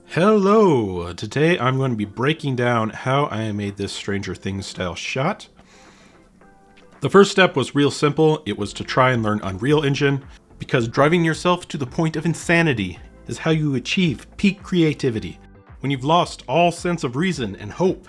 Hello! Today I'm going to be breaking down how I made this Stranger Things style shot. The first step was real simple. It was to try and learn Unreal Engine, because driving yourself to the point of insanity is how you achieve peak creativity. When you've lost all sense of reason and hope,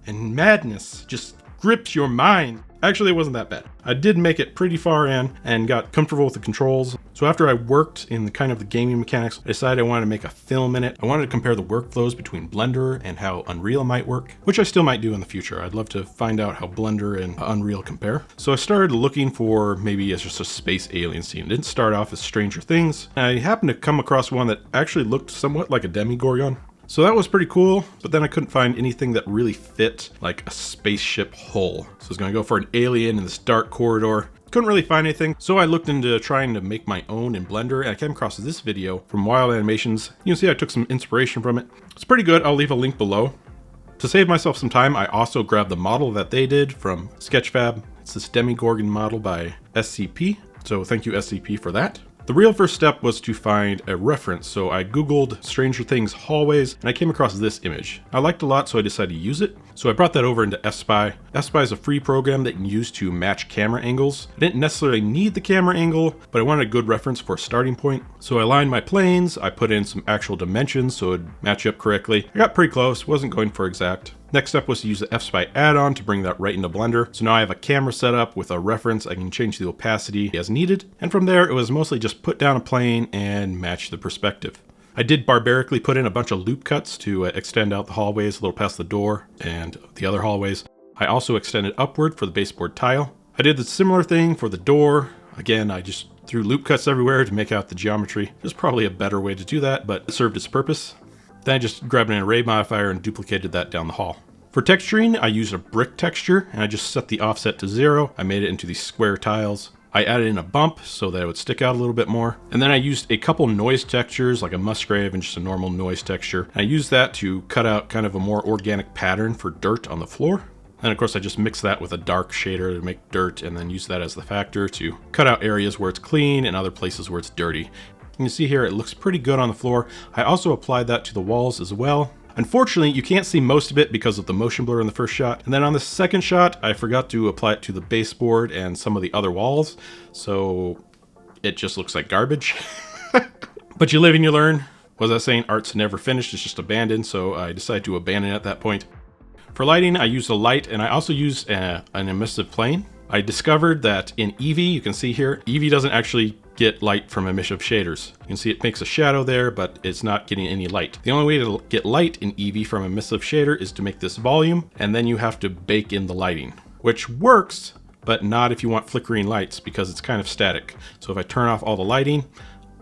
and madness just grips your mind. Actually, it wasn't that bad. I did make it pretty far in and got comfortable with the controls. So after I worked in the gaming mechanics, I decided I wanted to make a film in it. I wanted to compare the workflows between Blender and how Unreal might work, which I still might do in the future. I'd love to find out how Blender and Unreal compare. So I started looking for maybe as just a space alien scene. It didn't start off as Stranger Things. I happened to come across one that actually looked somewhat like a Demogorgon. So that was pretty cool, but then I couldn't find anything that really fit like a spaceship hull. So I was gonna go for an alien in this dark corridor. Couldn't really find anything, so I looked into trying to make my own in Blender, and I came across this video from Wild Animations. You can see I took some inspiration from it. It's pretty good. I'll leave a link below. To save myself some time, I also grabbed the model that they did from Sketchfab. It's this Demogorgon model by SCP, so thank you SCP for that. The real first step was to find a reference, so I googled Stranger Things hallways and I came across this image. I liked it a lot, so I decided to use it. So I brought that over into FSpy. FSpy is a free program that you can use to match camera angles. I didn't necessarily need the camera angle, but I wanted a good reference for a starting point. So I aligned my planes, I put in some actual dimensions so it would match up correctly. I got pretty close, wasn't going for exact. Next step was to use the FSpy add-on to bring that right into Blender. So now I have a camera set up with a reference. I can change the opacity as needed. And from there, it was mostly just put down a plane and match the perspective. I did barbarically put in a bunch of loop cuts to extend out the hallways a little past the door and the other hallways. I also extended upward for the baseboard tile. I did the similar thing for the door. Again, I just threw loop cuts everywhere to make out the geometry. There's probably a better way to do that, but it served its purpose. Then I just grabbed an array modifier and duplicated that down the hall. For texturing, I used a brick texture and I just set the offset to 0. I made it into these square tiles. I added in a bump so that it would stick out a little bit more. And then I used a couple noise textures like a musgrave and just a normal noise texture. And I used that to cut out kind of a more organic pattern for dirt on the floor. And of course I just mixed that with a dark shader to make dirt and then use that as the factor to cut out areas where it's clean and other places where it's dirty. You can see here it looks pretty good on the floor. I also applied that to the walls as well. Unfortunately, you can't see most of it because of the motion blur in the first shot. And then on the second shot, I forgot to apply it to the baseboard and some of the other walls. So it just looks like garbage. But you live and you learn. Was I saying art's never finished, it's just abandoned. So I decided to abandon it at that point. For lighting, I used a light and I also used an emissive plane. I discovered that in Eevee, you can see here, Eevee doesn't actually get light from emissive shaders. You can see it makes a shadow there, but it's not getting any light. The only way to get light in Eevee from emissive shader is to make this volume, and then you have to bake in the lighting, which works, but not if you want flickering lights because it's kind of static. So if I turn off all the lighting,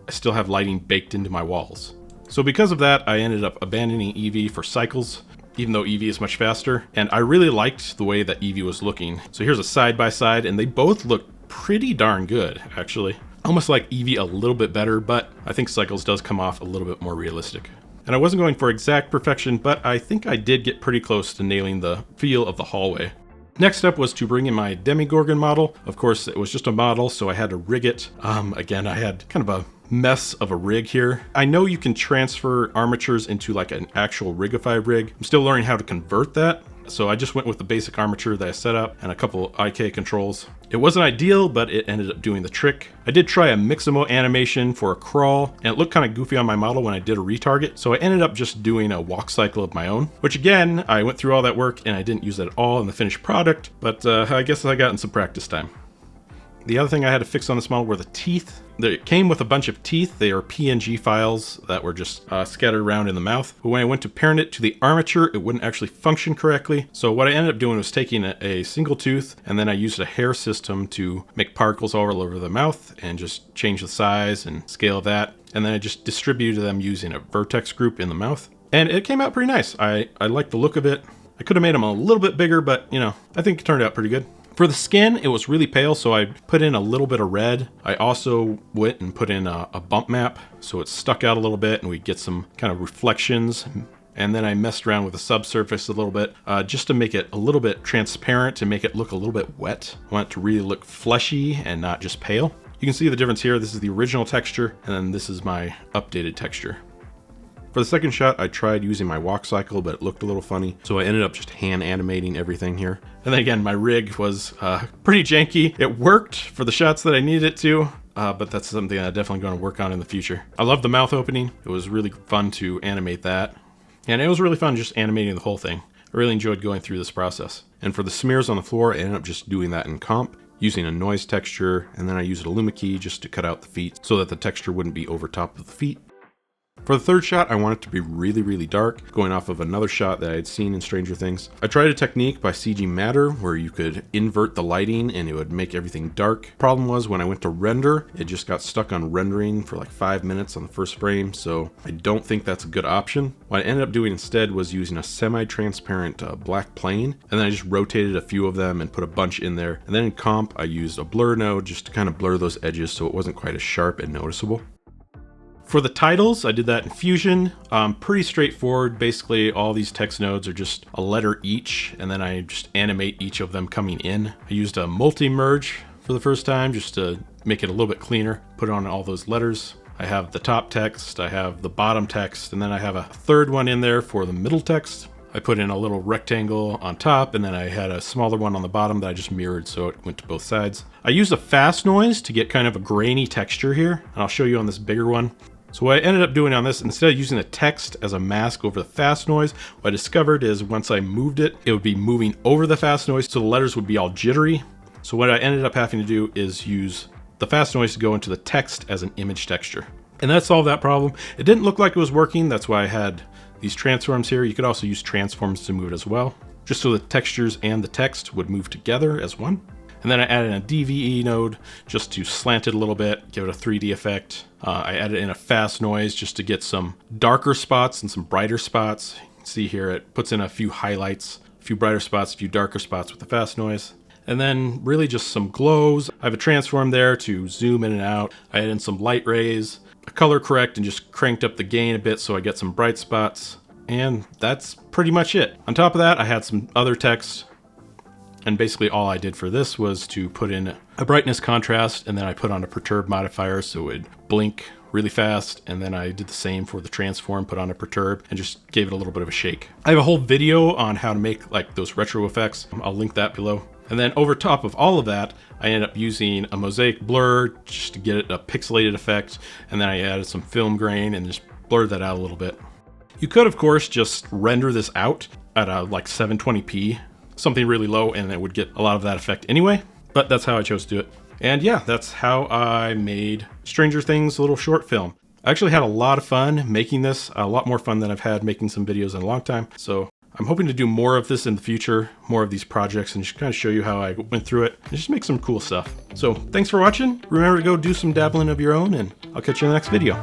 I still have lighting baked into my walls. So because of that, I ended up abandoning Eevee for cycles, even though Eevee is much faster. And I really liked the way that Eevee was looking. So here's a side-by-side, and they both look pretty darn good, actually. Almost like Eevee a little bit better, but I think Cycles does come off a little bit more realistic. And I wasn't going for exact perfection, but I think I did get pretty close to nailing the feel of the hallway. Next up was to bring in my Demogorgon model. Of course, it was just a model, so I had to rig it. Again, I had kind of a mess of a rig here. I know you can transfer armatures into like an actual Rigify rig. I'm still learning how to convert that. So I just went with the basic armature that I set up and a couple IK controls. It wasn't ideal, but it ended up doing the trick. I did try a Mixamo animation for a crawl, and it looked kind of goofy on my model when I did a retarget. So I ended up just doing a walk cycle of my own, which again, I went through all that work and I didn't use that at all in the finished product, but I guess I got in some practice time. The other thing I had to fix on this model were the teeth. It came with a bunch of teeth. They are PNG files that were just scattered around in the mouth. But when I went to parent it to the armature, it wouldn't actually function correctly. So what I ended up doing was taking a single tooth, and then I used a hair system to make particles all over the mouth and just change the size and scale of that. And then I just distributed them using a vertex group in the mouth. And it came out pretty nice. I like the look of it. I could have made them a little bit bigger, but you know, I think it turned out pretty good. For the skin, it was really pale, so I put in a little bit of red. I also went and put in a bump map, so it stuck out a little bit and we get some kind of reflections. And then I messed around with the subsurface a little bit, just to make it a little bit transparent, to make it look a little bit wet. I want it to really look fleshy and not just pale. You can see the difference here. This is the original texture, and then this is my updated texture. For the second shot, I tried using my walk cycle, but it looked a little funny, so I ended up just hand animating everything here. And then again, my rig was pretty janky. It worked for the shots that I needed it to, but that's something I'm definitely going to work on in the future. I love the mouth opening. It was really fun to animate that. And it was really fun just animating the whole thing. I really enjoyed going through this process. And for the smears on the floor, I ended up just doing that in comp, using a noise texture, and then I used a luma key just to cut out the feet so that the texture wouldn't be over top of the feet. For the third shot, I want it to be really, really dark, going off of another shot that I had seen in Stranger Things. I tried a technique by CG Matter where you could invert the lighting and it would make everything dark. Problem was when I went to render, it just got stuck on rendering for like 5 minutes on the first frame, so I don't think that's a good option. What I ended up doing instead was using a semi-transparent black plane, and then I just rotated a few of them and put a bunch in there. And then in comp, I used a blur node just to kind of blur those edges so it wasn't quite as sharp and noticeable. For the titles, I did that in Fusion. Pretty straightforward. Basically, all these text nodes are just a letter each, and then I just animate each of them coming in. I used a multi-merge for the first time just to make it a little bit cleaner. Put on all those letters. I have the top text, I have the bottom text, and then I have a third one in there for the middle text. I put in a little rectangle on top, and then I had a smaller one on the bottom that I just mirrored so it went to both sides. I used a fast noise to get kind of a grainy texture here, and I'll show you on this bigger one. So what I ended up doing on this, instead of using the text as a mask over the fast noise, what I discovered is once I moved it, it would be moving over the fast noise, so the letters would be all jittery. So what I ended up having to do is use the fast noise to go into the text as an image texture. And that solved that problem. It didn't look like it was working, that's why I had these transforms here. You could also use transforms to move it as well, just so the textures and the text would move together as one. And then I added a DVE node just to slant it a little bit, give it a 3D effect. I added in a fast noise just to get some darker spots and some brighter spots. You can see here it puts in a few highlights, a few brighter spots, a few darker spots with the fast noise. And then really just some glows. I have a transform there to zoom in and out. I added in some light rays, a color correct, and just cranked up the gain a bit so I get some bright spots. And that's pretty much it. On top of that, I had some other text. And basically all I did for this was to put in a brightness contrast, and then I put on a perturb modifier so it would blink really fast. And then I did the same for the transform, put on a perturb, and just gave it a little bit of a shake. I have a whole video on how to make like those retro effects. I'll link that below. And then over top of all of that, I ended up using a mosaic blur just to get it a pixelated effect. And then I added some film grain and just blurred that out a little bit. You could, of course, just render this out at a like 720p. Something really low, and it would get a lot of that effect anyway, but that's how I chose to do it. And yeah, that's how I made Stranger Things, a little short film. I actually had a lot of fun making this, a lot more fun than I've had making some videos in a long time. So I'm hoping to do more of this in the future, more of these projects, and just kind of show you how I went through it and just make some cool stuff. So thanks for watching. Remember to go do some dabbling of your own, and I'll catch you in the next video.